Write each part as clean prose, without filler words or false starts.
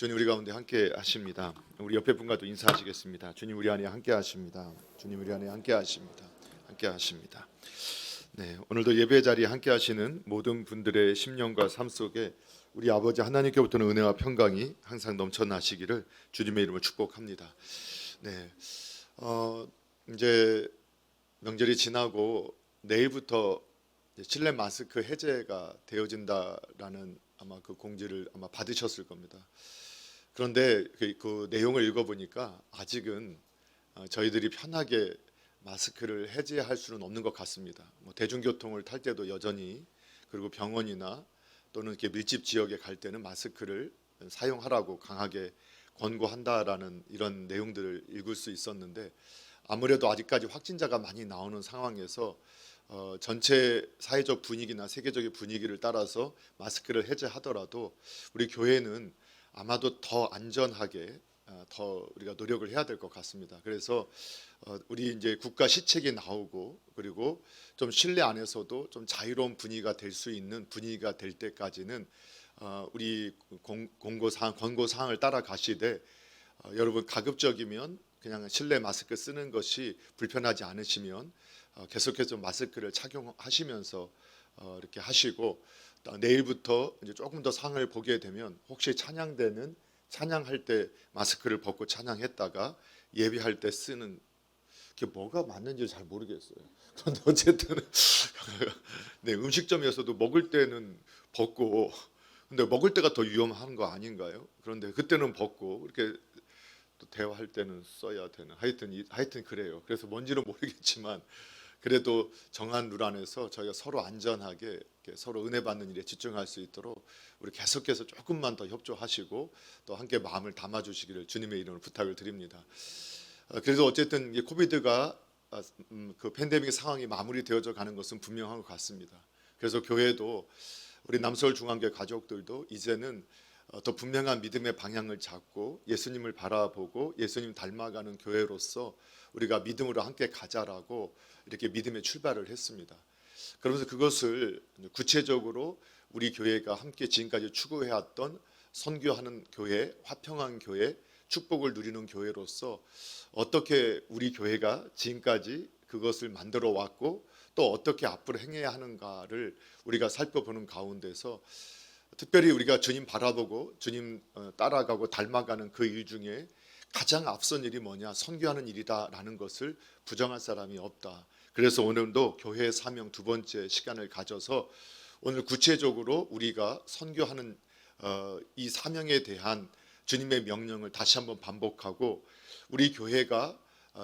주님 우리 가운데 함께 하십니다. 우리 옆에 분과도 인사하시겠습니다. 주님 우리 안에 함께 하십니다. 주님 우리 안에 함께 하십니다. 함께 하십니다. 네, 오늘도 예배 자리에 함께 하시는 모든 분들의 심령과 삶 속에 우리 아버지 하나님께부터는 은혜와 평강이 항상 넘쳐나시기를 주님의 이름으로 축복합니다. 네, 이제 명절이 지나고 내일부터 실내 마스크 해제가 되어진다라는 아마 그 공지를 아마 받으셨을 겁니다. 그런데 그 내용을 읽어보니까 아직은 저희들이 편하게 마스크를 해제할 수는 없는 것 같습니다. 뭐 대중교통을 탈 때도 여전히, 그리고 병원이나 또는 이렇게 밀집 지역에 갈 때는 마스크를 사용하라고 강하게 권고한다라는 이런 내용들을 읽을 수 있었는데, 아무래도 아직까지 확진자가 많이 나오는 상황에서 전체 사회적 분위기나 세계적인 분위기를 따라서 마스크를 해제하더라도 우리 교회는 아마도 더 안전하게 더 우리가 노력을 해야 될 것 같습니다. 그래서 우리 이제 국가 시책이 나오고, 그리고 좀 실내 안에서도 좀 자유로운 분위기가 될 수 있는 분위기가 될 때까지는 우리 공고사항, 권고사항을 따라가시되, 여러분 가급적이면 그냥 실내 마스크 쓰는 것이 불편하지 않으시면 계속해서 마스크를 착용하시면서 이렇게 하시고, 내일부터 이제 조금 더 상을 보게 되면 혹시 찬양대는 찬양할 때 마스크를 벗고 찬양했다가 예배할 때 쓰는, 그게 뭐가 맞는지 잘 모르겠어요. 그런데 어쨌든 네, 음식점에서도 먹을 때는 벗고, 근데 먹을 때가 더 위험한 거 아닌가요? 그런데 그때는 벗고 이렇게 또 대화할 때는 써야 되는, 하여튼 그래요. 그래서 뭔지는 모르겠지만 그래도 정한 룰 안에서 저희가 서로 안전하게 서로 은혜 받는 일에 집중할 수 있도록 우리 계속해서 조금만 더 협조하시고 또 함께 마음을 담아주시기를 주님의 이름으로 부탁을 드립니다. 그래서 어쨌든 코비드가 그 팬데믹 상황이 마무리되어져 가는 것은 분명한 것 같습니다. 그래서 교회도, 우리 남서울 중앙교회 가족들도 이제는 더 분명한 믿음의 방향을 잡고 예수님을 바라보고 예수님 닮아가는 교회로서 우리가 믿음으로 함께 가자라고 이렇게 믿음의 출발을 했습니다. 그러면서 그것을 구체적으로 우리 교회가 함께 지금까지 추구해왔던 선교하는 교회, 화평한 교회, 축복을 누리는 교회로서 어떻게 우리 교회가 지금까지 그것을 만들어 왔고 또 어떻게 앞으로 행해야 하는가를 우리가 살펴보는 가운데서, 특별히 우리가 주님 바라보고 주님 따라가고 닮아가는 그 일 중에 가장 앞선 일이 뭐냐, 선교하는 일이다라는 것을 부정할 사람이 없다. 그래서 오늘도 교회의 사명 두 번째 시간을 가져서 오늘 구체적으로 우리가 선교하는 이 사명에 대한 주님의 명령을 다시 한번 반복하고, 우리 교회가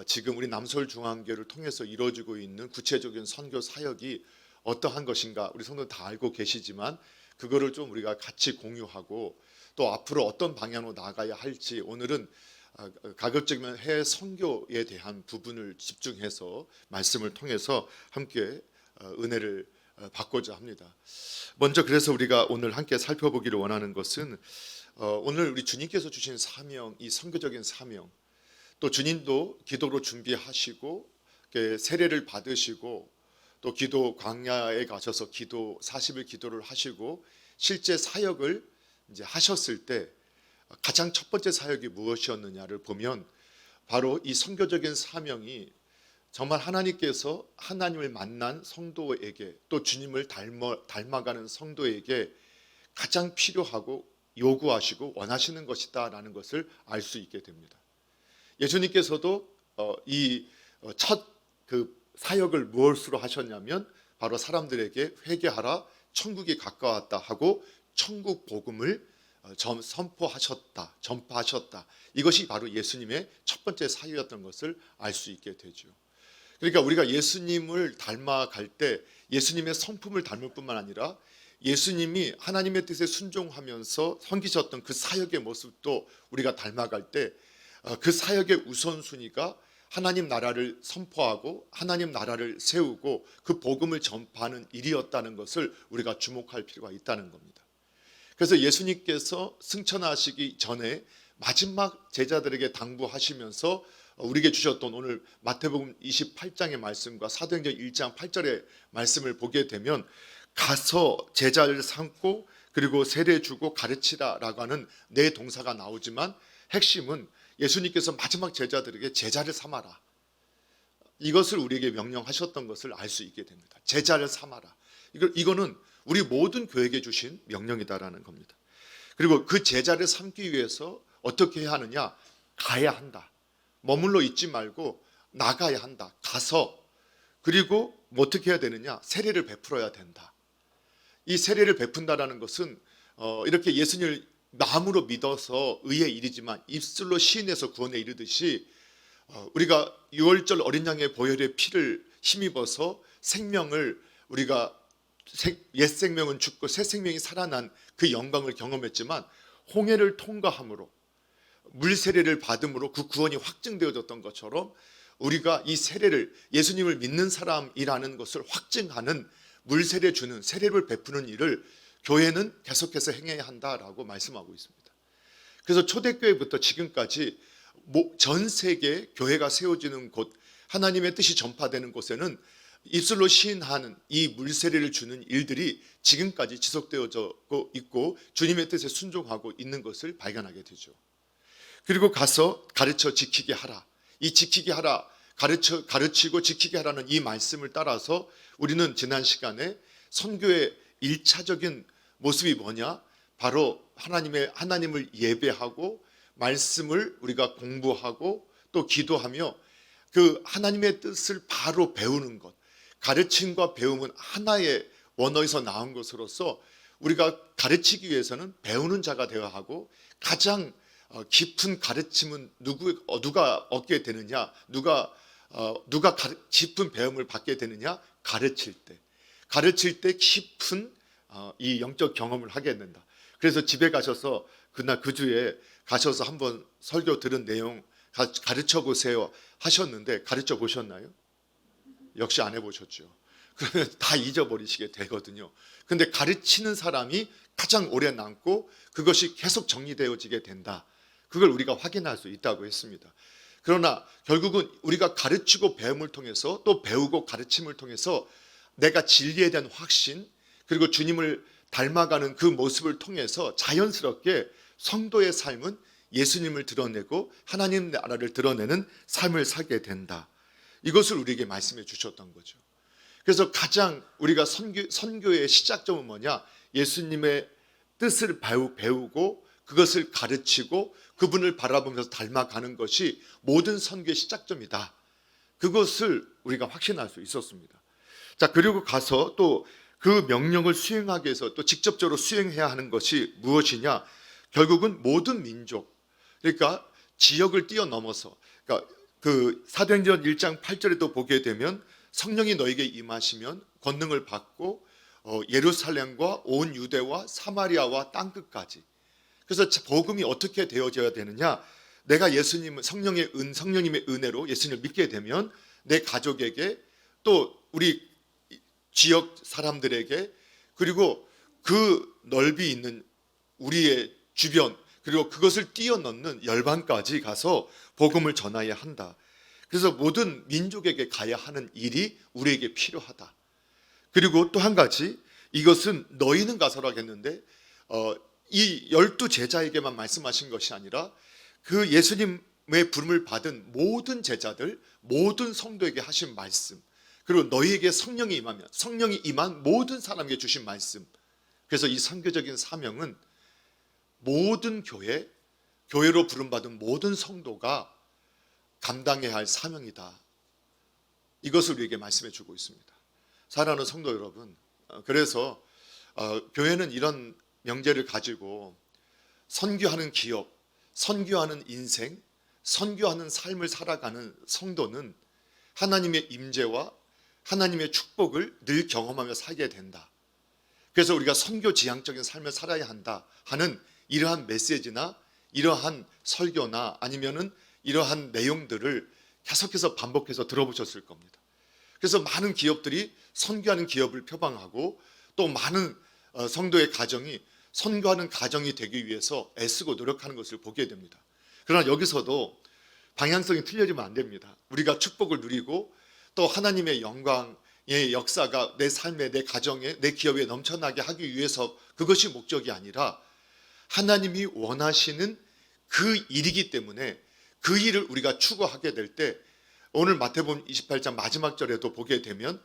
지금 우리 남서울 중앙교회를 통해서 이루어지고 있는 구체적인 선교 사역이 어떠한 것인가, 우리 성도 다 알고 계시지만 그거를 좀 우리가 같이 공유하고 또 앞으로 어떤 방향으로 나가야 할지, 오늘은 가급적이면 해외 선교에 대한 부분을 집중해서 말씀을 통해서 함께 은혜를 받고자 합니다. 먼저 그래서 우리가 오늘 함께 살펴보기를 원하는 것은 오늘 우리 주님께서 주신 사명, 이 선교적인 사명, 또 주님도 기도로 준비하시고 세례를 받으시고 또 기도 광야에 가셔서 기도 40일 기도를 하시고 실제 사역을 이제 하셨을 때 가장 첫 번째 사역이 무엇이었느냐를 보면 바로 이 선교적인 사명이 정말 하나님께서 하나님을 만난 성도에게 또 주님을 닮아가는 성도에게 가장 필요하고 요구하시고 원하시는 것이다라는 것을 알 수 있게 됩니다. 예수님께서도 이 첫 그 사역을 무엇으로 하셨냐면 바로 사람들에게 회개하라, 천국이 가까웠다 하고 천국 복음을 선포하셨다, 전파하셨다. 이것이 바로 예수님의 첫 번째 사역이었던 것을 알 수 있게 되죠. 그러니까 우리가 예수님을 닮아갈 때 예수님의 성품을 닮을 뿐만 아니라 예수님이 하나님의 뜻에 순종하면서 섬기셨던 그 사역의 모습도 우리가 닮아갈 때 그 사역의 우선순위가 하나님 나라를 선포하고 하나님 나라를 세우고 그 복음을 전파하는 일이었다는 것을 우리가 주목할 필요가 있다는 겁니다. 그래서 예수님께서 승천하시기 전에 마지막 제자들에게 당부하시면서 우리에게 주셨던 오늘 마태복음 28장의 말씀과 사도행전 1장 8절의 말씀을 보게 되면 가서 제자를 삼고 그리고 세례 주고 가르치라라고 하는 네 동사가 나오지만 핵심은 예수님께서 마지막 제자들에게 제자를 삼아라. 이것을 우리에게 명령하셨던 것을 알 수 있게 됩니다. 제자를 삼아라. 이거는 우리 모든 교회에게 주신 명령이다라는 겁니다. 그리고 그 제자를 삼기 위해서 어떻게 해야 하느냐? 가야 한다. 머물러 있지 말고 나가야 한다. 가서 그리고 어떻게 해야 되느냐? 세례를 베풀어야 된다. 이 세례를 베푼다라는 것은 이렇게 예수님을 마음으로 믿어서 의의 일이지만 입술로 시인해서 구원에 이르듯이 우리가 유월절 어린 양의 보혈의 피를 힘입어서 생명을 우리가 옛 생명은 죽고 새 생명이 살아난 그 영광을 경험했지만 홍해를 통과함으로 물 세례를 받음으로 그 구원이 확증되어졌던 것처럼 우리가 이 세례를 예수님을 믿는 사람이라는 것을 확증하는 물 세례 주는 세례를 베푸는 일을 교회는 계속해서 행해야 한다라고 말씀하고 있습니다. 그래서 초대교회부터 지금까지 전 세계 교회가 세워지는 곳, 하나님의 뜻이 전파되는 곳에는 입술로 시인하는 이 물세례를 주는 일들이 지금까지 지속되어져 있고 주님의 뜻에 순종하고 있는 것을 발견하게 되죠. 그리고 가서 가르쳐 지키게 하라. 이 지키게 하라, 가르치고 지키게 하라는 이 말씀을 따라서 우리는 지난 시간에 선교의 1차적인 모습이 뭐냐? 바로 하나님을 예배하고 말씀을 우리가 공부하고 또 기도하며 그 하나님의 뜻을 바로 배우는 것, 가르침과 배움은 하나의 원어에서 나온 것으로서 우리가 가르치기 위해서는 배우는 자가 되어야 하고 가장 깊은 가르침은 누가 얻게 되느냐, 누가 깊은 배움을 받게 되느냐? 가르칠 때 깊은 이 영적 경험을 하게 된다. 그래서 집에 가셔서 그날 그 주에 가셔서 한번 설교 들은 내용 가르쳐 보세요 하셨는데 가르쳐 보셨나요? 역시 안 해보셨죠. 그러면 다 잊어버리시게 되거든요. 근데 가르치는 사람이 가장 오래 남고 그것이 계속 정리되어지게 된다. 그걸 우리가 확인할 수 있다고 했습니다. 그러나 결국은 우리가 가르치고 배움을 통해서 또 배우고 가르침을 통해서 내가 진리에 대한 확신 그리고 주님을 닮아가는 그 모습을 통해서 자연스럽게 성도의 삶은 예수님을 드러내고 하나님 나라를 드러내는 삶을 살게 된다. 이것을 우리에게 말씀해 주셨던 거죠. 그래서 가장 우리가 선교의 시작점은 뭐냐? 예수님의 뜻을 배우고 그것을 가르치고 그분을 바라보면서 닮아가는 것이 모든 선교의 시작점이다. 그것을 우리가 확신할 수 있었습니다. 자, 그리고 가서 또 그 명령을 수행하기 위해서 또 직접적으로 수행해야 하는 것이 무엇이냐? 결국은 모든 민족, 그러니까 지역을 뛰어넘어서, 그러니까 그 사도행전 1장 8절에도 보게 되면 성령이 너에게 임하시면 권능을 받고 예루살렘과 온 유대와 사마리아와 땅끝까지. 그래서 복음이 어떻게 되어져야 되느냐? 내가 성령님의 은혜로 예수님을 믿게 되면 내 가족에게 또 우리 지역 사람들에게 그리고 그 넓이 있는 우리의 주변 그리고 그것을 뛰어넘는 열방까지 가서 복음을 전해야 한다. 그래서 모든 민족에게 가야 하는 일이 우리에게 필요하다. 그리고 또 한 가지, 이것은 너희는 가서라 했는데 이 12제자에게만 말씀하신 것이 아니라 그 예수님의 부름을 받은 모든 제자들, 모든 성도에게 하신 말씀, 그리고 너희에게 성령이 임하면 성령이 임한 모든 사람에게 주신 말씀. 그래서 이 선교적인 사명은 모든 교회로 부름받은 모든 성도가 감당해야 할 사명이다. 이것을 우리에게 말씀해 주고 있습니다. 사랑하는 성도 여러분, 그래서 교회는 이런 명제를 가지고 선교하는 기업, 선교하는 인생, 선교하는 삶을 살아가는 성도는 하나님의 임재와 하나님의 축복을 늘 경험하며 살게 된다. 그래서 우리가 선교 지향적인 삶을 살아야 한다 하는 이러한 메시지나 이러한 설교나 아니면은 이러한 내용들을 계속해서 반복해서 들어보셨을 겁니다. 그래서 많은 기업들이 선교하는 기업을 표방하고 또 많은 성도의 가정이 선교하는 가정이 되기 위해서 애쓰고 노력하는 것을 보게 됩니다. 그러나 여기서도 방향성이 틀려지면 안 됩니다. 우리가 축복을 누리고 또 하나님의 영광이 역사가 내 삶에, 내 가정에, 내 기업에 넘쳐나게 하기 위해서 그것이 목적이 아니라 하나님이 원하시는 그 일이기 때문에 그 일을 우리가 추구하게 될 때, 오늘 마태복음 28장 마지막 절에도 보게 되면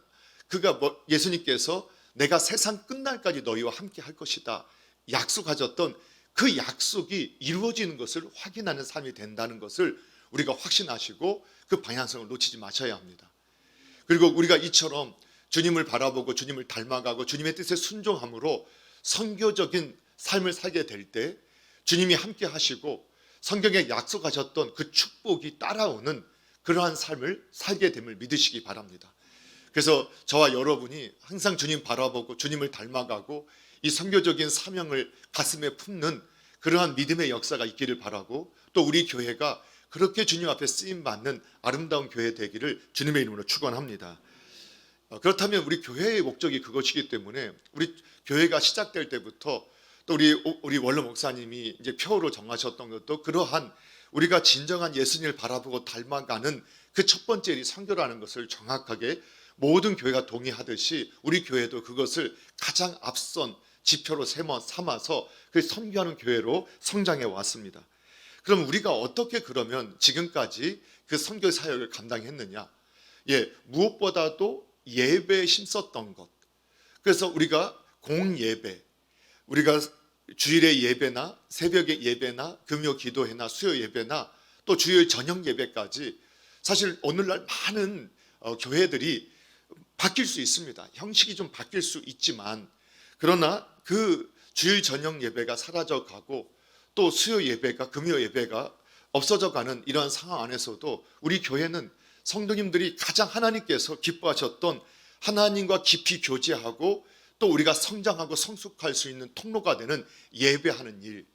그가 예수님께서 내가 세상 끝날까지 너희와 함께 할 것이다 약속하셨던 그 약속이 이루어지는 것을 확인하는 삶이 된다는 것을 우리가 확신하시고 그 방향성을 놓치지 마셔야 합니다. 그리고 우리가 이처럼 주님을 바라보고 주님을 닮아가고 주님의 뜻에 순종함으로 선교적인 삶을 살게 될 때 주님이 함께 하시고 성경에 약속하셨던 그 축복이 따라오는 그러한 삶을 살게 됨을 믿으시기 바랍니다. 그래서 저와 여러분이 항상 주님 바라보고 주님을 닮아가고 이 선교적인 사명을 가슴에 품는 그러한 믿음의 역사가 있기를 바라고, 또 우리 교회가 그렇게 주님 앞에 쓰임받는 아름다운 교회 되기를 주님의 이름으로 축원합니다. 그렇다면 우리 교회의 목적이 그것이기 때문에 우리 교회가 시작될 때부터 또 우리 원로 목사님이 이제 표어로 정하셨던 것도 그러한 우리가 진정한 예수님을 바라보고 닮아가는 그 첫 번째 일이 선교라는 것을 정확하게 모든 교회가 동의하듯이 우리 교회도 그것을 가장 앞선 지표로 삼아서 그 선교하는 교회로 성장해 왔습니다. 그럼 우리가 어떻게 그러면 지금까지 그 선교 사역을 감당했느냐? 무엇보다도 예배에 힘썼던 것. 그래서 우리가 공예배, 우리가 주일의 예배나 새벽의 예배나 금요 기도회나 수요 예배나 또 주일 저녁 예배까지, 사실 오늘날 많은 교회들이 바뀔 수 있습니다. 형식이 좀 바뀔 수 있지만, 그러나 그 주일 저녁 예배가 사라져가고 또 수요 예배가, 금요 예배가 없어져가는 이러한 상황 안에서도 우리 교회는 성도님들이 가장 하나님께서 기뻐하셨던 하나님과 깊이 교제하고 또 우리가 성장하고 성숙할 수 있는 통로가 되는 예배하는 일,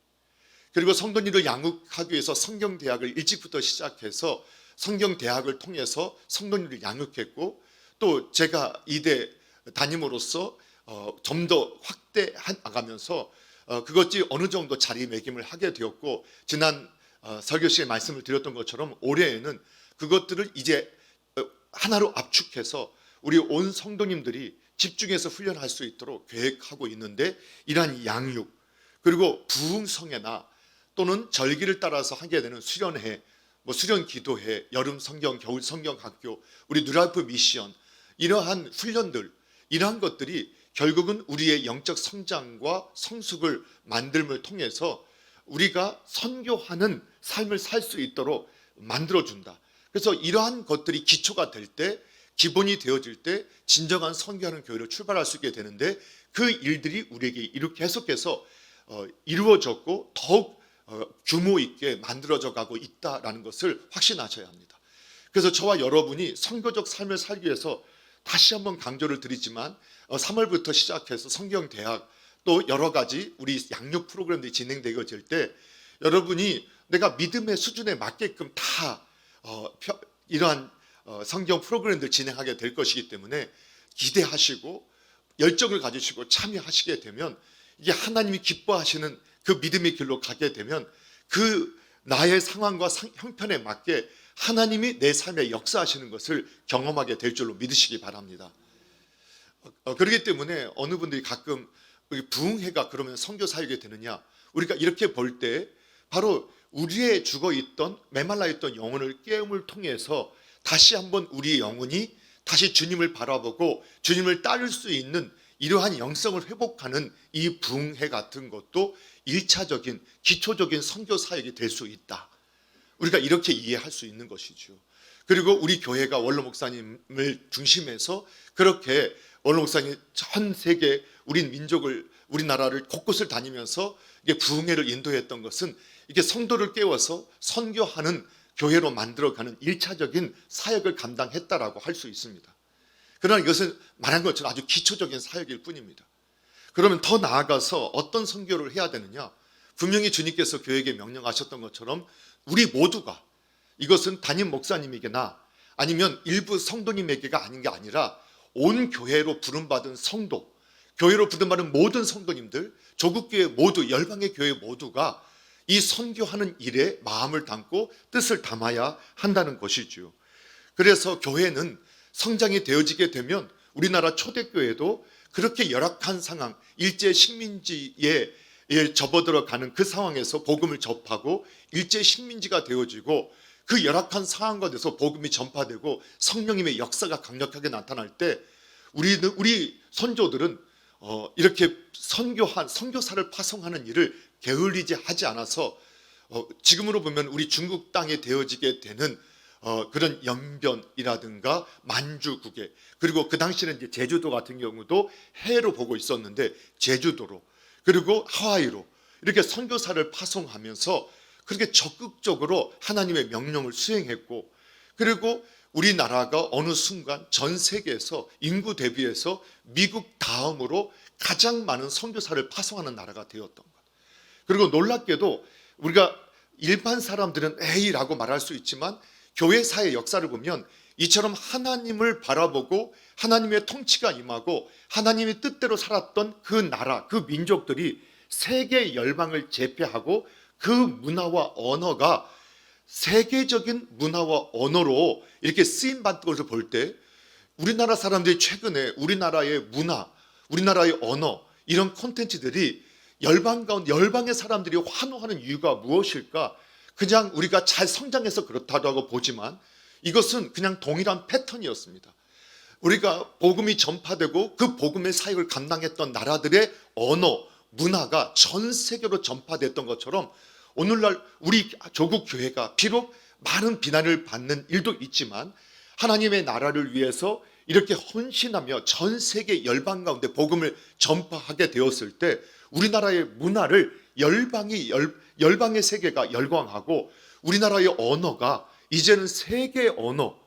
그리고 성도님을 양육하기 위해서 성경대학을 일찍부터 시작해서 성경대학을 통해서 성도님을 양육했고, 또 제가 이대 담임으로서 좀 더 확대해 나가면서 그것이 어느 정도 자리매김을 하게 되었고, 지난 설교 시간에 말씀을 드렸던 것처럼 올해에는 그것들을 이제 하나로 압축해서 우리 온 성도님들이 집중해서 훈련할 수 있도록 계획하고 있는데, 이러한 양육 그리고 부흥성회나 또는 절기를 따라서 하게 되는 수련회, 수련 기도회, 여름 성경, 겨울 성경 학교, 우리 뉴라이프 미션, 이러한 훈련들, 이러한 것들이 결국은 우리의 영적 성장과 성숙을 만듦을 통해서 우리가 선교하는 삶을 살 수 있도록 만들어준다. 그래서 이러한 것들이 기초가 될 때, 기본이 되어질 때 진정한 선교하는 교회로 출발할 수 있게 되는데, 그 일들이 우리에게 이렇게 계속해서 이루어졌고 더욱 규모 있게 만들어져 가고 있다라는 것을 확신하셔야 합니다. 그래서 저와 여러분이 선교적 삶을 살기 위해서 다시 한번 강조를 드리지만 3월부터 시작해서 성경대학 또 여러 가지 우리 양육 프로그램들이 진행되어질 때, 여러분이 내가 믿음의 수준에 맞게끔 다 이러한 성경 프로그램들 진행하게 될 것이기 때문에 기대하시고 열정을 가지시고 참여하시게 되면, 이게 하나님이 기뻐하시는 그 믿음의 길로 가게 되면 그 나의 상황과 형편에 맞게 하나님이 내 삶에 역사하시는 것을 경험하게 될 줄로 믿으시기 바랍니다. 그렇기 때문에 어느 분들이 가끔 부흥회가 그러면 선교 사역이 되느냐, 우리가 이렇게 볼 때 바로 우리의 죽어있던 메말라 있던 영혼을 깨움을 통해서 다시 한번 우리의 영혼이 다시 주님을 바라보고 주님을 따를 수 있는 이러한 영성을 회복하는 이 부흥회 같은 것도 1차적인 기초적인 선교 사역이 될 수 있다. 우리가 이렇게 이해할 수 있는 것이죠. 그리고 우리 교회가 원로 목사님을 중심해서 그렇게 원로 목사님 전 세계 우리 민족을, 우리나라를 곳곳을 다니면서 이게 부흥회를 인도했던 것은 이게 성도를 깨워서 선교하는 교회로 만들어가는 1차적인 사역을 감당했다라고 할 수 있습니다. 그러나 이것은 말한 것처럼 아주 기초적인 사역일 뿐입니다. 그러면 더 나아가서 어떤 선교를 해야 되느냐? 분명히 주님께서 교회에게 명령하셨던 것처럼 우리 모두가, 이것은 담임 목사님에게나 아니면 일부 성도님에게가 아닌 게 아니라 온 교회로 부름받은 성도, 교회로 부름받은 모든 성도님들, 조국교회 모두, 열방의 교회 모두가 이 선교하는 일에 마음을 담고 뜻을 담아야 한다는 것이죠. 그래서 교회는 성장이 되어지게 되면 우리나라 초대교회도 그렇게 열악한 상황, 일제 식민지에 접어들어가는 그 상황에서 복음을 접하고 일제 식민지가 되어지고 그 열악한 상황 가운데서 복음이 전파되고 성령님의 역사가 강력하게 나타날 때 우리 선조들은 이렇게 선교사를 파송하는 일을 게을리지 하지 않아서 지금으로 보면 우리 중국 땅에 되어지게 되는 그런 연변이라든가 만주국에, 그리고 그 당시에는 이제 제주도 같은 경우도 해로 보고 있었는데 제주도로, 그리고 하와이로 이렇게 선교사를 파송하면서 그렇게 적극적으로 하나님의 명령을 수행했고, 그리고 우리나라가 어느 순간 전 세계에서 인구 대비해서 미국 다음으로 가장 많은 선교사를 파송하는 나라가 되었던 것. 그리고 놀랍게도 우리가 일반 사람들은 에이라고 말할 수 있지만 교회사의 역사를 보면 이처럼 하나님을 바라보고 하나님의 통치가 임하고 하나님의 뜻대로 살았던 그 나라, 그 민족들이 세계 열방을 제패하고 그 문화와 언어가 세계적인 문화와 언어로 이렇게 쓰임받는 것을 볼 때 우리나라 사람들이 최근에 우리나라의 문화, 우리나라의 언어, 이런 콘텐츠들이 열방의 사람들이 환호하는 이유가 무엇일까? 그냥 우리가 잘 성장해서 그렇다고 보지만 이것은 그냥 동일한 패턴이었습니다. 우리가 복음이 전파되고 그 복음의 사역을 감당했던 나라들의 언어, 문화가 전 세계로 전파됐던 것처럼 오늘날 우리 조국 교회가 비록 많은 비난을 받는 일도 있지만 하나님의 나라를 위해서 이렇게 헌신하며 전 세계 열방 가운데 복음을 전파하게 되었을 때 우리나라의 문화를 열방의 세계가 열광하고 우리나라의 언어가 이제는 세계 언어,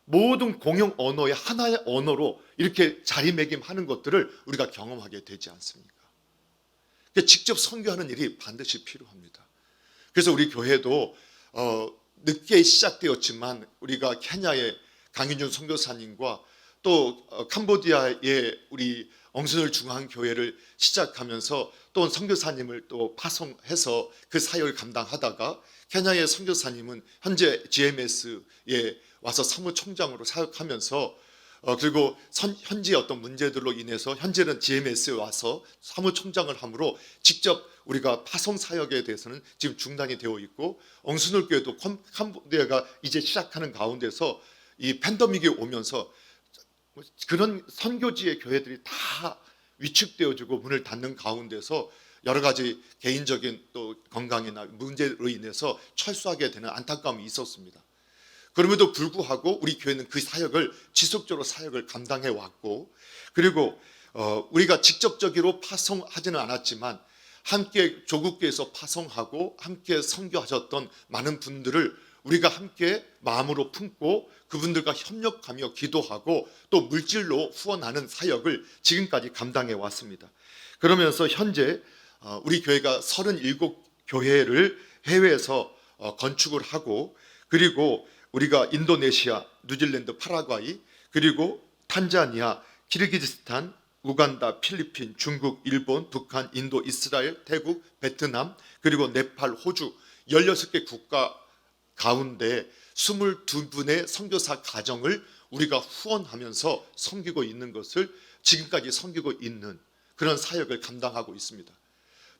모든 공용 언어의 하나의 언어로 이렇게 자리매김하는 것들을 우리가 경험하게 되지 않습니까? 직접 선교하는 일이 반드시 필요합니다. 그래서 우리 교회도 늦게 시작되었지만 우리가 케냐의 강윤준 선교사님과 또 캄보디아의 우리 엉sun을 중앙교회를 시작하면서 또 선교사님을 또 파송해서 그 사역을 감당하다가 케냐의 선교사님은 현재 GMS에 와서 사무총장으로 사역하면서 그리고 현지의 어떤 문제들로 인해서 현재는 GMS에 와서 사무총장을 함으로 직접 우리가 파송 사역에 대해서는 지금 중단이 되어 있고, 엉sun을 교회도 캄보디아가 이제 시작하는 가운데서 이 팬데믹이 오면서 그런 선교지의 교회들이 다 위축되어지고 문을 닫는 가운데서 여러 가지 개인적인 또 건강이나 문제로 인해서 철수하게 되는 안타까움이 있었습니다. 그럼에도 불구하고 우리 교회는 그 사역을 지속적으로 사역을 감당해 왔고, 그리고 우리가 직접적으로 파송하지는 않았지만 함께 조국교회에서 파송하고 함께 선교하셨던 많은 분들을 우리가 함께 마음으로 품고 그분들과 협력하며 기도하고 또 물질로 후원하는 사역을 지금까지 감당해 왔습니다. 그러면서 현재 우리 교회가 37교회를 해외에서 건축을 하고, 그리고 우리가 인도네시아, 뉴질랜드, 파라과이, 그리고 탄자니아, 키르기즈스탄, 우간다, 필리핀, 중국, 일본, 북한, 인도, 이스라엘, 태국, 베트남, 그리고 네팔, 호주 16개 국가 가운데 22분의 선교사 가정을 우리가 후원하면서 섬기고 있는 것을 지금까지 섬기고 있는 그런 사역을 감당하고 있습니다.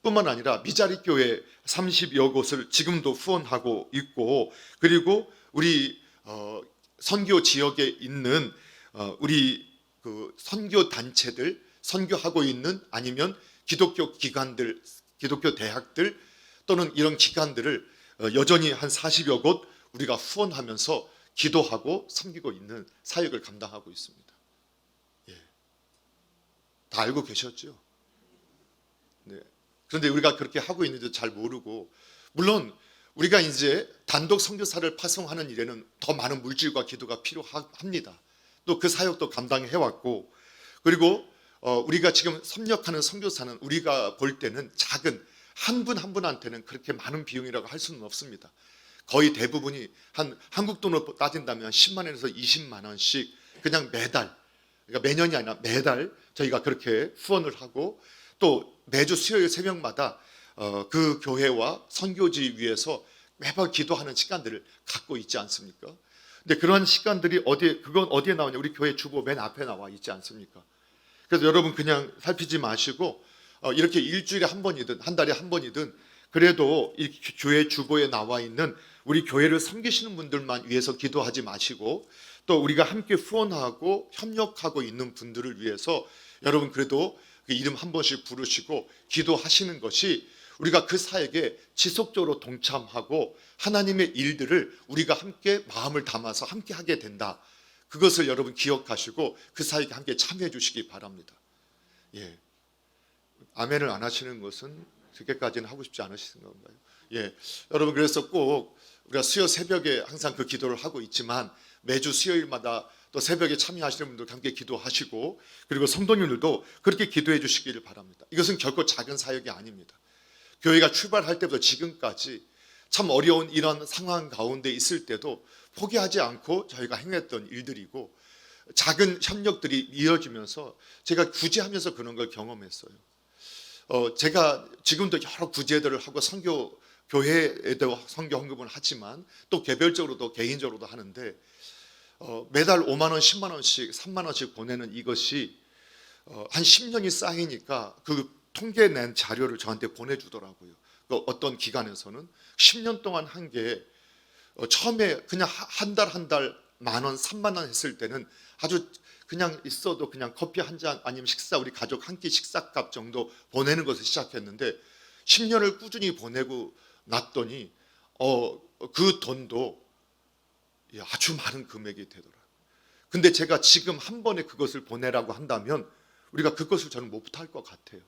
뿐만 아니라 미자리 교회 30여 곳을 지금도 후원하고 있고, 그리고 우리 선교 지역에 있는 우리 그 선교 단체들, 선교하고 있는 아니면 기독교 기관들, 기독교 대학들 또는 이런 기관들을 여전히 한 40여 곳 우리가 후원하면서 기도하고 섬기고 있는 사역을 감당하고 있습니다. 예. 다 알고 계셨죠? 네. 그런데 우리가 그렇게 하고 있는지도 잘 모르고, 물론 우리가 이제 단독 선교사를 파송하는 일에는 더 많은 물질과 기도가 필요합니다. 또 그 사역도 감당해 왔고, 그리고 우리가 지금 섭렵하는 선교사는 우리가 볼 때는 작은 한 분 한 분한테는 그렇게 많은 비용이라고 할 수는 없습니다. 거의 대부분이 한국 돈으로 따진다면 10만 원에서 20만 원씩 그냥 매달, 그러니까 매년이 아니라 매달 저희가 그렇게 후원을 하고, 또 매주 수요일 새벽마다 그 교회와 선교지 위에서 매번 기도하는 시간들을 갖고 있지 않습니까? 근데 그런 시간들이 그건 어디에 나오냐? 우리 교회 주보 맨 앞에 나와 있지 않습니까? 그래서 여러분 그냥 살피지 마시고 이렇게 일주일에 한 번이든 한 달에 한 번이든 그래도 이 교회 주보에 나와 있는 우리 교회를 섬기시는 분들만 위해서 기도하지 마시고 또 우리가 함께 후원하고 협력하고 있는 분들을 위해서 여러분 그래도 그 이름 한 번씩 부르시고 기도하시는 것이 우리가 그 사역에 지속적으로 동참하고 하나님의 일들을 우리가 함께 마음을 담아서 함께 하게 된다. 그것을 여러분 기억하시고 그 사역에 함께 참여해 주시기 바랍니다. 예. 아멘을 안 하시는 것은 그렇게까지는 하고 싶지 않으신 건가요? 예. 여러분 그래서 꼭 우리가 수요 새벽에 항상 그 기도를 하고 있지만 매주 수요일마다 또 새벽에 참여하시는 분들과 함께 기도하시고 그리고 성도님들도 그렇게 기도해 주시기를 바랍니다. 이것은 결코 작은 사역이 아닙니다. 교회가 출발할 때부터 지금까지 참 어려운 이런 상황 가운데 있을 때도 포기하지 않고 저희가 행했던 일들이고 작은 협력들이 이어지면서 제가 구제하면서 그런 걸 경험했어요. 제가 지금도 여러 구제들을 하고 교회에도 선교 헌금을 하지만 또 개별적으로도 개인적으로도 하는데 매달 5만 원, 10만 원씩, 3만 원씩 보내는 이것이 한 10년이 쌓이니까 그 통계 낸 자료를 저한테 보내주더라고요. 어떤 기관에서는 10년 동안 한 게 처음에 그냥 한 달 한 달 만 원, 3만 원 했을 때는 아주 그냥 있어도 그냥 커피 한 잔 아니면 식사 우리 가족 한 끼 식사값 정도 보내는 것을 시작했는데 10년을 꾸준히 보내고 났더니 그 돈도 아주 많은 금액이 되더라고요. 근데 제가 지금 한 번에 그것을 보내라고 한다면 우리가 그것을 저는 못할 것 같아요.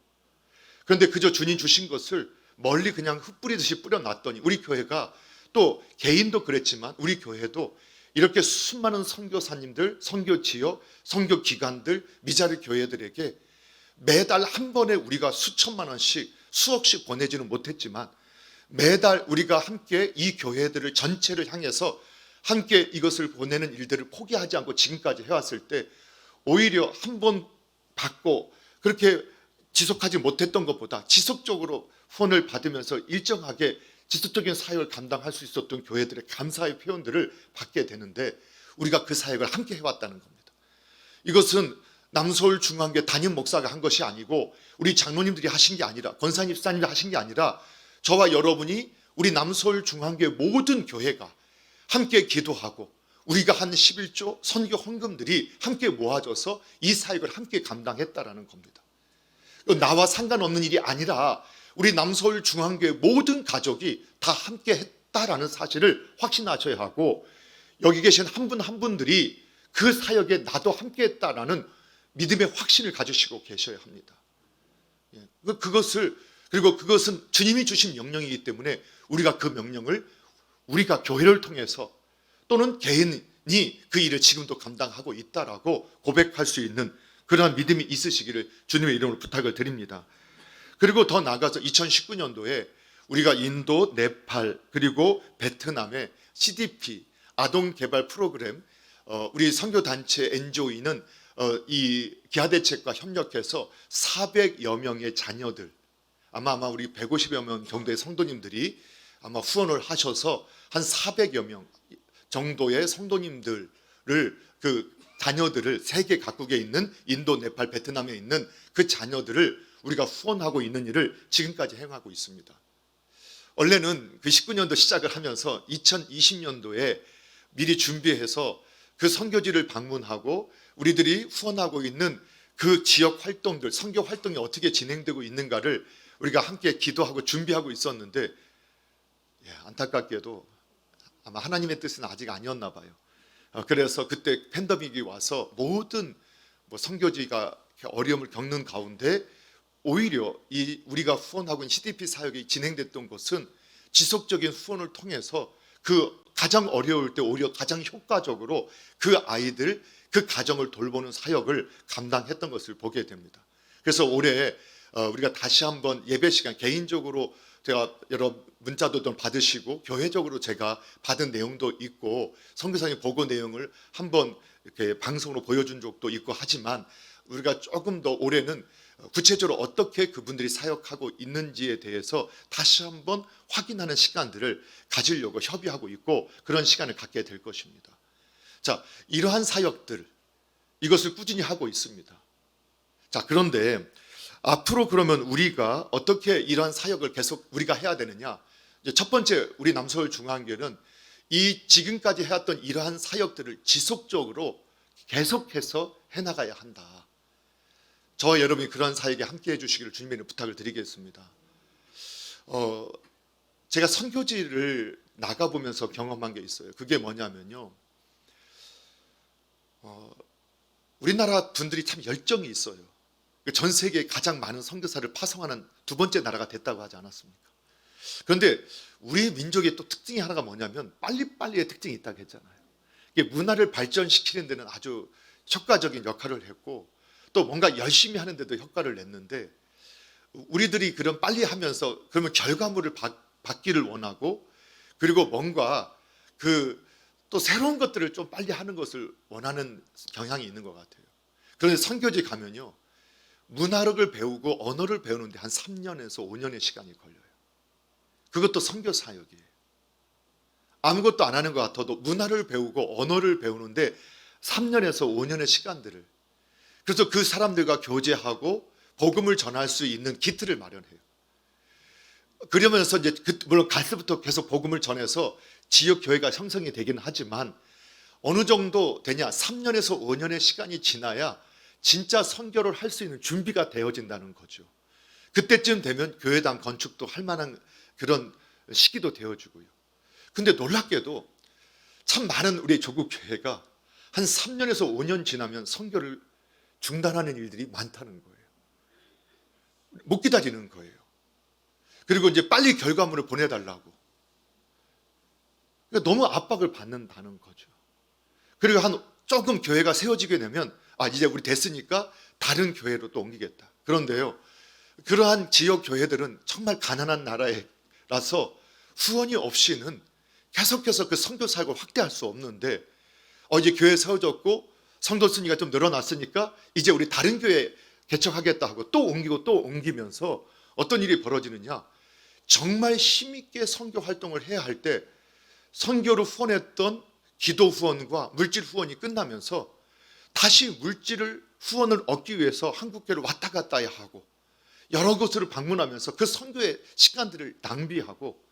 그런데 그저 주님 주신 것을 멀리 그냥 흩뿌리듯이 뿌려놨더니 우리 교회가 또 개인도 그랬지만 우리 교회도 이렇게 수많은 선교사님들, 선교지역, 선교기관들, 미자리 교회들에게 매달 한 번에 우리가 수천만 원씩 수억씩 보내지는 못했지만 매달 우리가 함께 이 교회들을 전체를 향해서 함께 이것을 보내는 일들을 포기하지 않고 지금까지 해왔을 때 오히려 한 번 받고 그렇게 지속하지 못했던 것보다 지속적으로 후원을 받으면서 일정하게 지속적인 사역을 감당할 수 있었던 교회들의 감사의 표현들을 받게 되는데 우리가 그 사역을 함께 해왔다는 겁니다. 이것은 남서울 중앙교회 담임 목사가 한 것이 아니고 우리 장로님들이 하신 게 아니라 권사님, 집사님이 하신 게 아니라 저와 여러분이 우리 남서울 중앙교회 모든 교회가 함께 기도하고 우리가 한 11조 선교 헌금들이 함께 모아져서 이 사역을 함께 감당했다라는 겁니다. 나와 상관없는 일이 아니라 우리 남서울 중앙교회 모든 가족이 다 함께 했다라는 사실을 확신하셔야 하고 여기 계신 한 분 한 분들이 그 사역에 나도 함께 했다라는 믿음의 확신을 가지시고 계셔야 합니다. 그리고 그것은 주님이 주신 명령이기 때문에 우리가 그 명령을 우리가 교회를 통해서 또는 개인이 그 일을 지금도 감당하고 있다라고 고백할 수 있는 그러한 믿음이 있으시기를 주님의 이름으로 부탁을 드립니다. 그리고 더 나아가서 2019년도에 우리가 인도, 네팔 그리고 베트남의 CDP 아동개발 프로그램 우리 선교단체 NGO인은 이 기하대책과 협력해서 400여 명의 자녀들 아마 우리 150여 명 정도의 성도님들이 아마 후원을 하셔서 한 400여 명 정도의 성도님들을 그 자녀들을 세계 각국에 있는 인도, 네팔, 베트남에 있는 그 자녀들을 우리가 후원하고 있는 일을 지금까지 행하고 있습니다. 원래는 그 19년도 시작을 하면서 2020년도에 미리 준비해서 그 선교지를 방문하고 우리들이 후원하고 있는 그 지역 활동들, 선교 활동이 어떻게 진행되고 있는가를 우리가 함께 기도하고 준비하고 있었는데 안타깝게도 아마 하나님의 뜻은 아직 아니었나 봐요. 그래서 그때 팬데믹이 와서 모든 선교지가 어려움을 겪는 가운데 오히려 우리가 후원하고 있는 CDP 사역이 진행됐던 것은 지속적인 후원을 통해서 그 가장 어려울 때 오히려 가장 효과적으로 그 아이들, 그 가정을 돌보는 사역을 감당했던 것을 보게 됩니다. 그래서 올해 우리가 다시 한번 예배 시간 개인적으로 제가 여러 문자도 좀 받으시고 교회적으로 제가 받은 내용도 있고 선교사님 보고 내용을 한번 이렇게 방송으로 보여준 적도 있고 하지만 우리가 조금 더 올해는 구체적으로 어떻게 그분들이 사역하고 있는지에 대해서 다시 한번 확인하는 시간들을 가지려고 협의하고 있고 그런 시간을 갖게 될 것입니다. 자, 이러한 사역들, 이것을 꾸준히 하고 있습니다. 자, 그런데 앞으로 그러면 우리가 어떻게 이러한 사역을 계속 우리가 해야 되느냐? 이제 첫 번째, 우리 남서울 중앙교회는 이 지금까지 해왔던 이러한 사역들을 지속적으로 계속해서 해나가야 한다. 저와 여러분이 그런 사역에 함께 해주시기를 주님의 부탁을 드리겠습니다. 제가 선교지를 나가보면서 경험한 게 있어요. 그게 뭐냐면요, 우리나라 분들이 참 열정이 있어요. 전 세계에 가장 많은 선교사를 파송하는 두 번째 나라가 됐다고 하지 않았습니까? 그런데 우리 민족의 또 특징이 하나가 뭐냐면 빨리빨리의 특징이 있다고 했잖아요. 이게 문화를 발전시키는 데는 아주 효과적인 역할을 했고 또 뭔가 열심히 하는 데도 효과를 냈는데, 우리들이 그런 빨리 하면서 그러면 결과물을 받기를 원하고, 그리고 뭔가 또 새로운 것들을 좀 빨리 하는 것을 원하는 경향이 있는 것 같아요. 그런데 선교지 가면요, 문화력을 배우고 언어를 배우는데 한 3년에서 5년의 시간이 걸려요. 그것도 선교 사역이에요. 아무것도 안 하는 것 같아도 문화를 배우고 언어를 배우는데 3년에서 5년의 시간들을, 그래서 그 사람들과 교제하고 복음을 전할 수 있는 기틀을 마련해요. 그러면서 이제 물론 갈 때부터 계속 복음을 전해서 지역 교회가 형성이 되긴 하지만 어느 정도 되냐, 3년에서 5년의 시간이 지나야 진짜 선교를 할 수 있는 준비가 되어진다는 거죠. 그때쯤 되면 교회당 건축도 할 만한 그런 시기도 되어주고요. 근데 놀랍게도 참 많은 우리 조국 교회가 한 3년에서 5년 지나면 선교를 중단하는 일들이 많다는 거예요. 못 기다리는 거예요. 그리고 이제 빨리 결과물을 보내달라고. 그러니까 너무 압박을 받는다는 거죠. 그리고 한 조금 교회가 세워지게 되면 이제 우리 됐으니까 다른 교회로 또 옮기겠다. 그런데요, 그러한 지역 교회들은 정말 가난한 나라라서 후원이 없이는 계속해서 그 선교 사역을 확대할 수 없는데, 이제 교회 세워졌고 성도 순위가 좀 늘어났으니까 이제 우리 다른 교회 개척하겠다 하고 또 옮기고 또 옮기면서 어떤 일이 벌어지느냐, 정말 힘있게 선교 활동을 해야 할 때 선교로 후원했던 기도 후원과 물질 후원이 끝나면서 다시 후원을 얻기 위해서 한국교회를 왔다 갔다 해야 하고 여러 곳을 방문하면서 그 선교의 시간들을 낭비하고,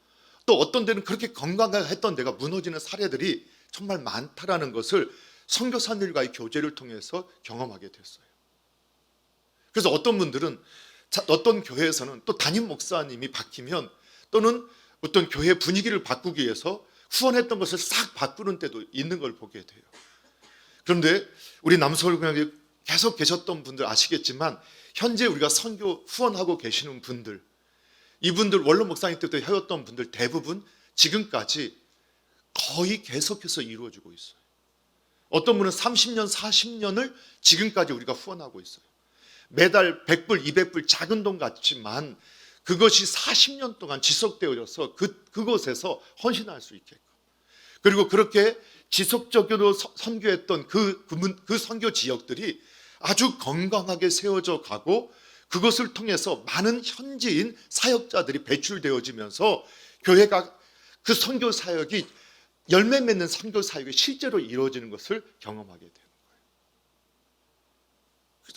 또 어떤 데는 그렇게 건강하게 했던 데가 무너지는 사례들이 정말 많다라는 것을 선교사님들과의 교제를 통해서 경험하게 됐어요. 그래서 어떤 분들은 어떤 교회에서는 또 담임 목사님이 바뀌면 또는 어떤 교회 분위기를 바꾸기 위해서 후원했던 것을 싹 바꾸는 때도 있는 걸 보게 돼요. 그런데 우리 남서울교회에 계속 계셨던 분들 아시겠지만 현재 우리가 선교 후원하고 계시는 분들, 이분들 원로 목사님 때부터 해왔던 분들 대부분 지금까지 거의 계속해서 이루어지고 있어요. 어떤 분은 30년, 40년을 지금까지 우리가 후원하고 있어요. 매달 100불, 200불 작은 돈 같지만 그것이 40년 동안 지속되어져서 그곳에서 헌신할 수 있게끔, 그리고 그렇게 지속적으로 선교했던 그 선교 지역들이 아주 건강하게 세워져 가고 그것을 통해서 많은 현지인 사역자들이 배출되어지면서 교회가 그 선교 사역이 열매 맺는 선교 사역이 실제로 이루어지는 것을 경험하게 되는 거예요.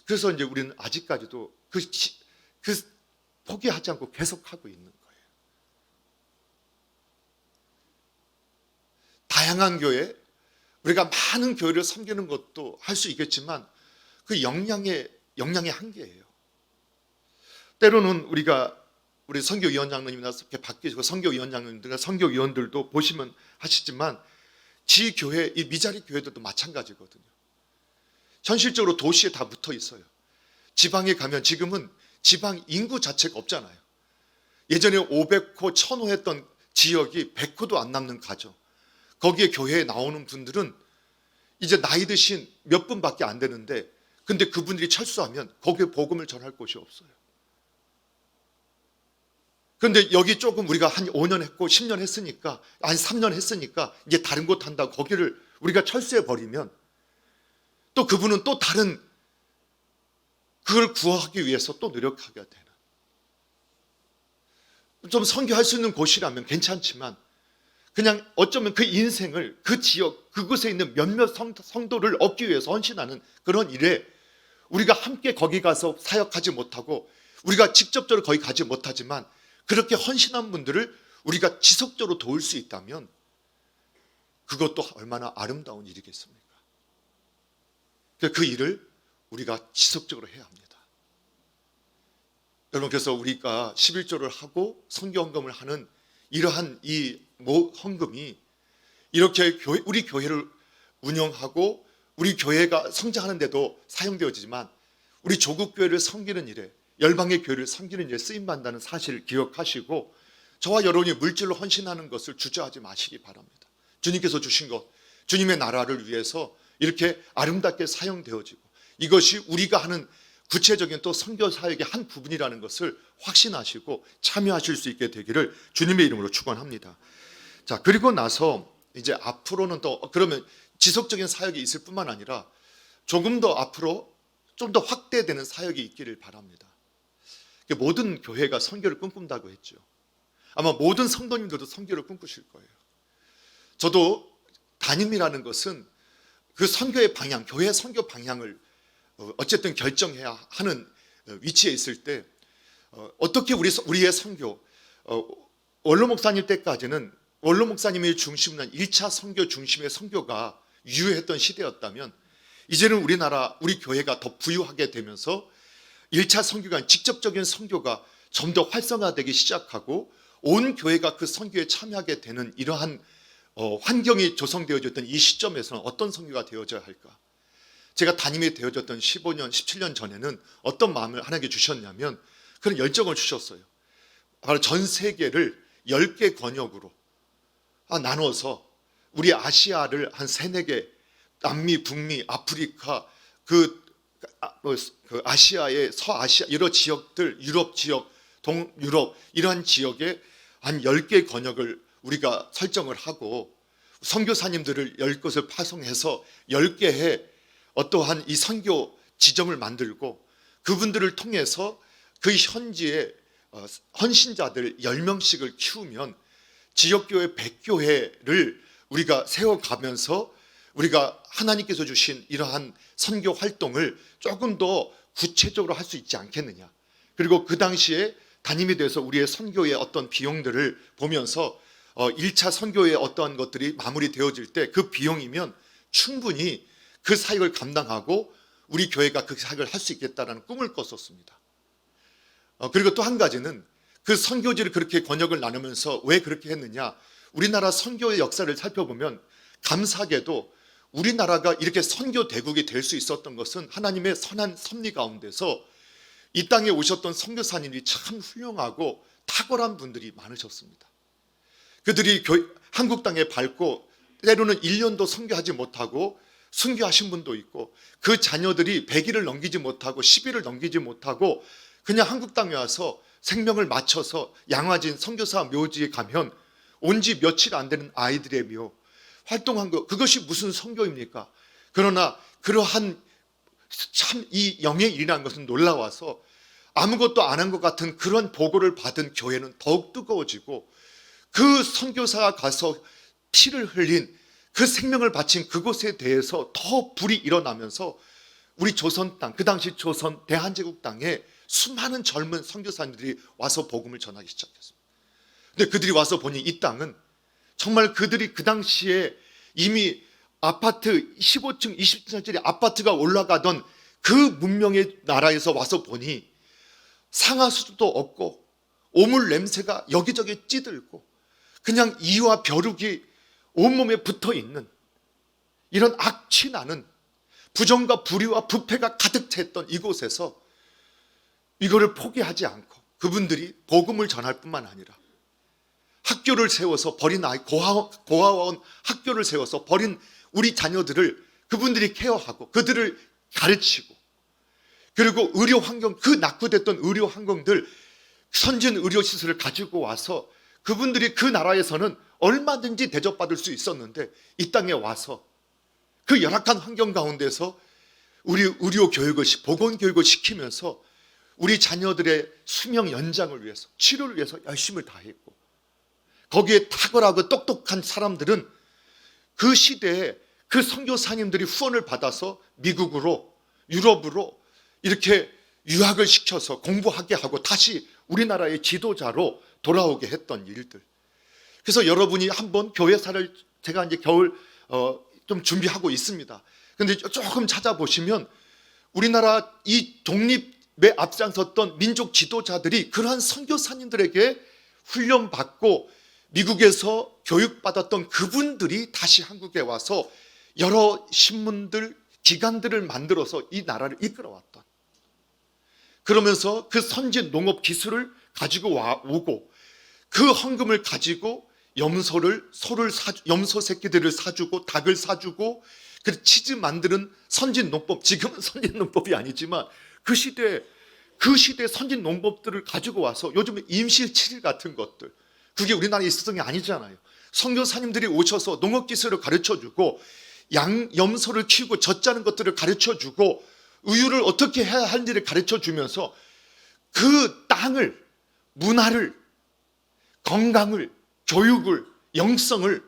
그래서 이제 우리는 아직까지도 포기하지 않고 계속하고 있는 거예요. 다양한 교회, 우리가 많은 교회를 섬기는 것도 할 수 있겠지만 그 역량의 한계예요. 때로는 우리 선교위원장님이나 이렇게 바뀌시고 선교위원장님들과 선교위원들도 보시면 하시지만 지교회, 이 미자리 교회들도 마찬가지거든요. 현실적으로 도시에 다 붙어 있어요. 지방에 가면 지금은 지방 인구 자체가 없잖아요. 예전에 500호, 1000호 했던 지역이 100호도 안 남는 가정, 거기에 교회에 나오는 분들은 이제 나이 드신 몇 분밖에 안 되는데, 근데 그분들이 철수하면 거기에 복음을 전할 곳이 없어요. 그런데 여기 조금 우리가 한 5년 했고 10년 했으니까, 한 3년 했으니까 이제 다른 곳 한다고 거기를 우리가 철수해 버리면 또 그분은 또 다른 그걸 구하기 위해서 또 노력하게 되는, 좀 선교할 수 있는 곳이라면 괜찮지만 그냥 어쩌면 그 인생을 그 지역 그곳에 있는 몇몇 성도를 얻기 위해서 헌신하는 그런 일에 우리가 함께 거기 가서 사역하지 못하고 우리가 직접적으로 거기 가지 못하지만 그렇게 헌신한 분들을 우리가 지속적으로 도울 수 있다면 그것도 얼마나 아름다운 일이겠습니까? 그 일을 우리가 지속적으로 해야 합니다. 여러분, 그래서 우리가 11조를 하고 선교헌금을 하는 이러한 이 헌금이 이렇게 우리 교회를 운영하고 우리 교회가 성장하는 데도 사용되어지지만 우리 조국 교회를 섬기는 일에, 열방의 교회를 섬기는 일에 쓰임받는다는 사실을 기억하시고 저와 여러분이 물질로 헌신하는 것을 주저하지 마시기 바랍니다. 주님께서 주신 것, 주님의 나라를 위해서 이렇게 아름답게 사용되어지고 이것이 우리가 하는 구체적인 또 선교 사역의 한 부분이라는 것을 확신하시고 참여하실 수 있게 되기를 주님의 이름으로 축원합니다. 자, 그리고 나서 이제 앞으로는 또 그러면 지속적인 사역이 있을 뿐만 아니라 조금 더 앞으로 좀 더 확대되는 사역이 있기를 바랍니다. 모든 교회가 선교를 꿈꾼다고 했죠. 아마 모든 성도님들도 선교를 꿈꾸실 거예요. 저도 담임이라는 것은 그 선교의 방향, 교회 선교 방향을 어쨌든 결정해야 하는 위치에 있을 때 어떻게 우리의 선교, 원로 목사님 때까지는 원로 목사님의 중심으로 1차 선교 중심의 선교가 유효했던 시대였다면 이제는 우리 교회가 더 부유하게 되면서 1차 선교가 직접적인 선교가 좀 더 활성화되기 시작하고 온 교회가 그 선교에 참여하게 되는 이러한 환경이 조성되어졌던 이 시점에서는 어떤 선교가 되어져야 할까? 제가 담임이 되어졌던 15년, 17년 전에는 어떤 마음을 하나님께 주셨냐면 그런 열정을 주셨어요. 바로 전 세계를 10개 권역으로 나눠서 우리 아시아를 한 3, 4개, 남미, 북미, 아프리카, 그 아시아의 서아시아 여러 지역들, 유럽 지역, 동유럽 이러한 지역에 한 10개 권역을 우리가 설정을 하고 선교사님들을 10곳을 파송해서 10개의 어떠한 이 선교 지점을 만들고 그분들을 통해서 그 현지의 헌신자들 10명씩을 키우면 지역교회 100교회를 우리가 세워가면서 우리가 하나님께서 주신 이러한 선교 활동을 조금 더 구체적으로 할 수 있지 않겠느냐. 그리고 그 당시에 담임이 돼서 우리의 선교의 어떤 비용들을 보면서 1차 선교의 어떠한 것들이 마무리되어질 때 그 비용이면 충분히 그 사역을 감당하고 우리 교회가 그 사역을 할 수 있겠다라는 꿈을 꿨었습니다. 그리고 또 한 가지는 그 선교지를 그렇게 권역을 나누면서 왜 그렇게 했느냐. 우리나라 선교의 역사를 살펴보면 감사하게도 우리나라가 이렇게 선교 대국이 될 수 있었던 것은 하나님의 선한 섭리 가운데서 이 땅에 오셨던 선교사님들이 참 훌륭하고 탁월한 분들이 많으셨습니다. 그들이 한국 땅에 밟고 때로는 1년도 선교하지 못하고 순교하신 분도 있고 그 자녀들이 100일을 넘기지 못하고 10일을 넘기지 못하고 그냥 한국 땅에 와서 생명을 마쳐서 양화진 선교사 묘지에 가면 온 지 며칠 안 되는 아이들의 묘 활동한 것, 그것이 무슨 선교입니까? 그러나 그러한 참 이 영의 일이라는 것은 놀라워서 아무것도 안 한 것 같은 그런 보고를 받은 교회는 더욱 뜨거워지고 그 선교사가 가서 피를 흘린 그 생명을 바친 그곳에 대해서 더 불이 일어나면서 우리 조선 땅, 그 당시 조선 대한제국 땅에 수많은 젊은 선교사님들이 와서 복음을 전하기 시작했습니다. 근데 그들이 와서 보니 이 땅은 정말 그들이 그 당시에 이미 아파트 15층, 20층짜리 아파트가 올라가던 그 문명의 나라에서 와서 보니 상하수도 없고 오물 냄새가 여기저기 찌들고 그냥 이와 벼룩이 온몸에 붙어있는 이런 악취 나는 부정과 불의와 부패가 가득 찼던 이곳에서 이거를 포기하지 않고 그분들이 복음을 전할 뿐만 아니라 학교를 세워서 버린 아이, 고아원 학교를 세워서 버린 우리 자녀들을 그분들이 케어하고 그들을 가르치고 그리고 의료 환경, 그 낙후됐던 의료 환경들 선진 의료 시설을 가지고 와서 그분들이 그 나라에서는 얼마든지 대접받을 수 있었는데 이 땅에 와서 그 열악한 환경 가운데서 우리 의료 교육을, 보건 교육을 시키면서 우리 자녀들의 수명 연장을 위해서, 치료를 위해서 열심을 다했고 거기에 탁월하고 똑똑한 사람들은 그 시대에 그 선교사님들이 후원을 받아서 미국으로, 유럽으로 이렇게 유학을 시켜서 공부하게 하고 다시 우리나라의 지도자로 돌아오게 했던 일들. 그래서 여러분이 한번 교회사를 제가 이제 겨울 좀 준비하고 있습니다. 근데 조금 찾아보시면 우리나라 이 독립에 앞장섰던 민족 지도자들이 그러한 선교사님들에게 훈련받고 미국에서 교육받았던 그분들이 다시 한국에 와서 여러 신문들, 기관들을 만들어서 이 나라를 이끌어왔던, 그러면서 그 선진 농업 기술을 가지고 오고 그 헌금을 가지고 염소 새끼들을 사주고 닭을 사주고 그 치즈 만드는 선진 농법, 지금은 선진 농법이 아니지만 그 시대 선진 농법들을 가지고 와서 요즘에 임실 치즈 같은 것들, 그게 우리나라에 있었던 게 아니잖아요. 선교사님들이 오셔서 농업 기술을 가르쳐주고 염소를 키우고 젖자는 것들을 가르쳐주고 우유를 어떻게 해야 하는지를 가르쳐주면서 그 땅을, 문화를, 건강을, 교육을, 영성을,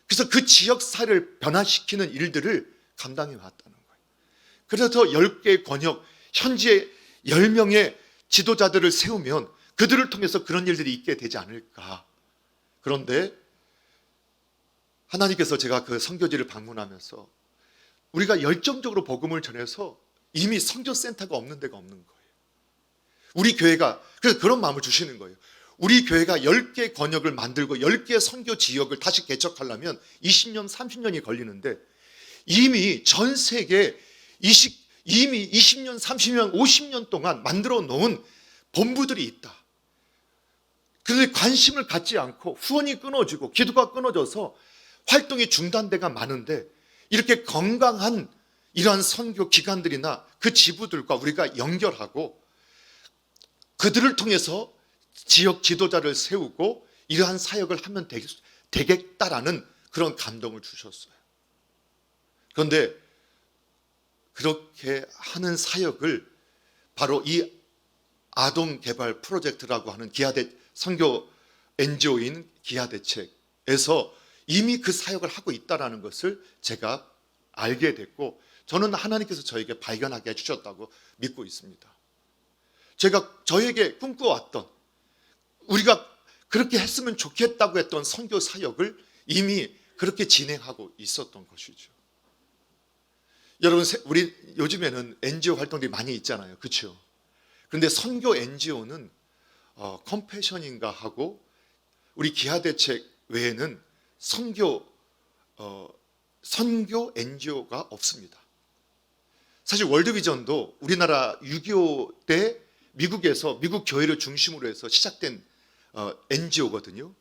그래서 그 지역사회를 변화시키는 일들을 감당해 왔다는 거예요. 그래서 10개의 권역, 현지에 10명의 지도자들을 세우면 그들을 통해서 그런 일들이 있게 되지 않을까. 그런데 하나님께서, 제가 그 선교지를 방문하면서 우리가 열정적으로 복음을 전해서 이미 선교센터가 없는 데가 없는 거예요. 우리 교회가, 그래서 그런 마음을 주시는 거예요. 우리 교회가 10개 권역을 만들고 10개 선교 지역을 다시 개척하려면 20년, 30년이 걸리는데 이미 전 세계 이미 20년, 30년, 50년 동안 만들어 놓은 본부들이 있다. 그런데 관심을 갖지 않고 후원이 끊어지고 기도가 끊어져서 활동이 중단돼가 많은데, 이렇게 건강한 이러한 선교 기관들이나 그 지부들과 우리가 연결하고 그들을 통해서 지역 지도자를 세우고 이러한 사역을 하면 되겠다라는 그런 감동을 주셨어요. 그런데 그렇게 하는 사역을 바로 이 아동개발 프로젝트라고 하는 선교 NGO인 기아대책에서 이미 그 사역을 하고 있다는 것을 제가 알게 됐고, 저는 하나님께서 저에게 발견하게 해주셨다고 믿고 있습니다. 제가 저에게 꿈꿔왔던, 우리가 그렇게 했으면 좋겠다고 했던 선교 사역을 이미 그렇게 진행하고 있었던 것이죠. 여러분, 우리 요즘에는 NGO 활동들이 많이 있잖아요. 그렇죠? 그런데 선교 NGO는 컴패션인가 하고 우리 기아대책 외에는 선교 NGO가 없습니다. 사실 월드비전도 우리나라 6.25 때 미국에서 미국 교회를 중심으로 해서 시작된 NGO거든요.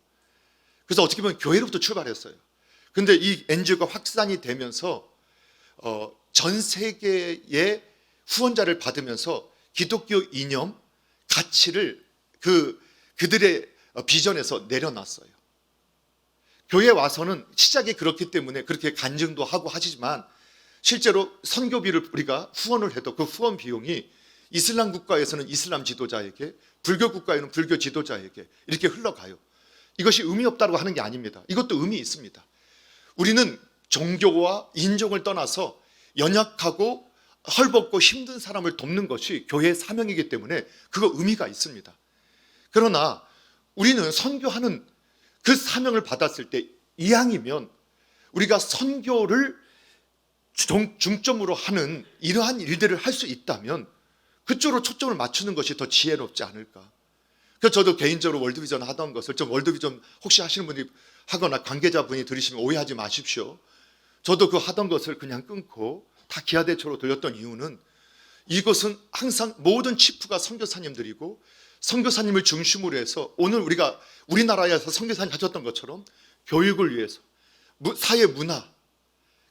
그래서 어떻게 보면 교회로부터 출발했어요. 그런데 이 NGO가 확산이 되면서 전 세계의 후원자를 받으면서 기독교 이념, 가치를 그들의 비전에서 내려놨어요. 교회에 와서는 시작이 그렇기 때문에 그렇게 간증도 하고 하지만 실제로 선교비를 우리가 후원을 해도 그 후원 비용이 이슬람 국가에서는 이슬람 지도자에게, 불교 국가에는 불교 지도자에게 이렇게 흘러가요. 이것이 의미 없다고 하는 게 아닙니다. 이것도 의미 있습니다. 우리는 종교와 인종을 떠나서 연약하고 헐벗고 힘든 사람을 돕는 것이 교회의 사명이기 때문에 그거 의미가 있습니다. 그러나 우리는 선교하는 그 사명을 받았을 때 이왕이면 우리가 선교를 중점으로 하는 이러한 일들을 할 수 있다면 그쪽으로 초점을 맞추는 것이 더 지혜롭지 않을까. 그래서 저도 개인적으로 월드비전 하던 것을, 좀 월드비전 혹시 하시는 분이 하거나 관계자분이 들으시면 오해하지 마십시오. 저도 그 하던 것을 그냥 끊고 다 기아대처로 돌렸던 이유는, 이것은 항상 모든 치프가 선교사님들이고 선교사님을 중심으로 해서 오늘 우리가 우리나라에서 선교사님 가졌던 것처럼 교육을 위해서, 사회 문화,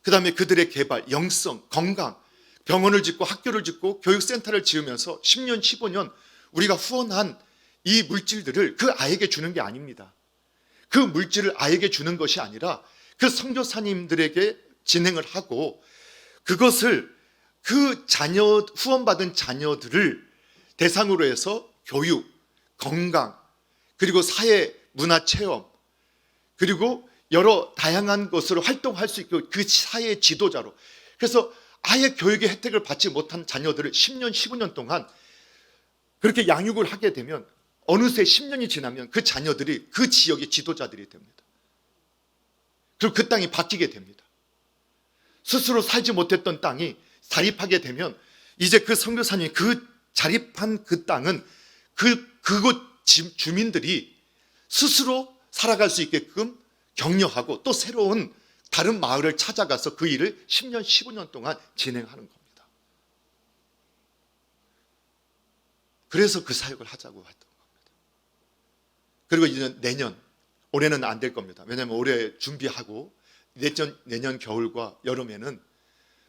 그 다음에 그들의 개발, 영성, 건강, 병원을 짓고 학교를 짓고 교육센터를 지으면서 10년, 15년 우리가 후원한 이 물질들을 그 아이에게 주는 게 아닙니다. 그 물질을 아이에게 주는 것이 아니라 그 선교사님들에게 진행을 하고, 그것을 그 후원받은 자녀들을 대상으로 해서 교육, 건강, 그리고 사회 문화 체험, 그리고 여러 다양한 것으로 활동할 수 있고 그 사회의 지도자로. 그래서 아예 교육의 혜택을 받지 못한 자녀들을 10년, 15년 동안 그렇게 양육을 하게 되면 어느새 10년이 지나면 그 자녀들이 그 지역의 지도자들이 됩니다. 그리고 그 땅이 바뀌게 됩니다. 스스로 살지 못했던 땅이 자립하게 되면 이제 그 선교사님이 그 자립한 그 땅은 그곳 주민들이 스스로 살아갈 수 있게끔 격려하고 또 새로운 다른 마을을 찾아가서 그 일을 10년, 15년 동안 진행하는 겁니다. 그래서 그 사역을 하자고 했던 겁니다. 그리고 이제 내년, 올해는 안 될 겁니다. 왜냐하면 올해 준비하고 내년 겨울과 여름에는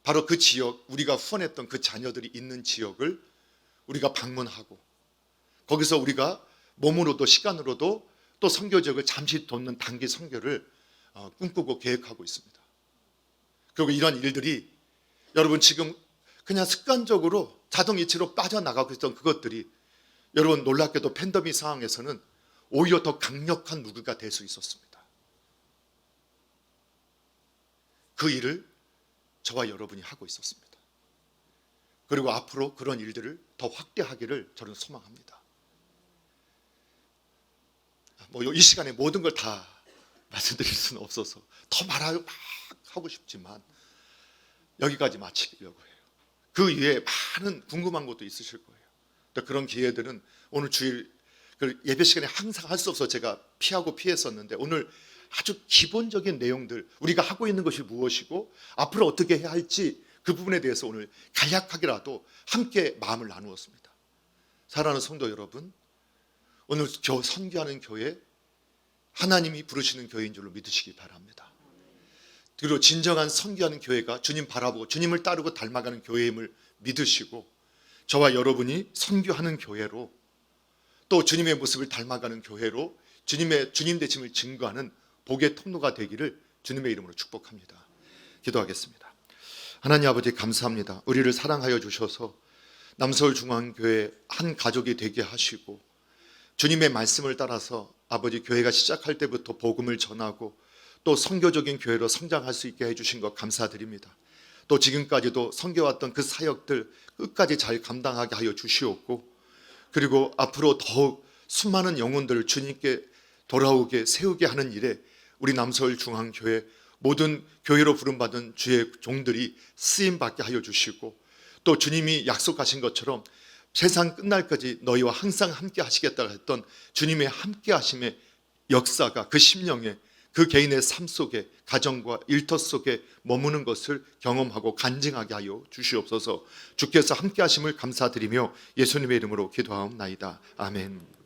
바로 그 지역, 우리가 후원했던 그 자녀들이 있는 지역을 우리가 방문하고 거기서 우리가 몸으로도 시간으로도 또 선교 지역을 잠시 돕는 단기 선교를 꿈꾸고 계획하고 있습니다. 그리고 이런 일들이 여러분 지금 그냥 습관적으로 자동이체로 빠져나가고 있던 그것들이 여러분 놀랍게도 팬데믹 상황에서는 오히려 더 강력한 무기가 될 수 있었습니다. 그 일을 저와 여러분이 하고 있었습니다. 그리고 앞으로 그런 일들을 더 확대하기를 저는 소망합니다. 이 시간에 모든 걸 다 말씀드릴 수는 없어서 더 막 하고 싶지만 여기까지 마치려고 해요. 그 이외에 많은 궁금한 것도 있으실 거예요. 또 그런 기회들은 오늘 주일 예배 시간에 항상 할 수 없어서 제가 피했었는데 오늘 아주 기본적인 내용들, 우리가 하고 있는 것이 무엇이고 앞으로 어떻게 해야 할지 그 부분에 대해서 오늘 간략하게라도 함께 마음을 나누었습니다. 사랑하는 성도 여러분, 오늘 선교하는 교회 하나님이 부르시는 교회인 줄로 믿으시기 바랍니다. 그리고 진정한 선교하는 교회가 주님 바라보고 주님을 따르고 닮아가는 교회임을 믿으시고 저와 여러분이 선교하는 교회로 또 주님의 모습을 닮아가는 교회로 주님 되심을 증거하는 복의 통로가 되기를 주님의 이름으로 축복합니다. 기도하겠습니다. 하나님 아버지 감사합니다. 우리를 사랑하여 주셔서 남서울중앙교회 한 가족이 되게 하시고 주님의 말씀을 따라서 아버지 교회가 시작할 때부터 복음을 전하고 또 선교적인 교회로 성장할 수 있게 해주신 것 감사드립니다. 또 지금까지도 섬겨왔던 그 사역들 끝까지 잘 감당하게 하여 주시옵고 그리고 앞으로 더욱 수많은 영혼들을 주님께 돌아오게 세우게 하는 일에 우리 남서울중앙교회 모든 교회로 부름받은 주의 종들이 쓰임받게 하여 주시고 또 주님이 약속하신 것처럼 세상 끝날까지 너희와 항상 함께 하시겠다 했던 주님의 함께 하심의 역사가 그 심령에 그 개인의 삶 속에 가정과 일터 속에 머무는 것을 경험하고 간증하게 하여 주시옵소서. 주께서 함께 하심을 감사드리며 예수님의 이름으로 기도하옵나이다. 아멘.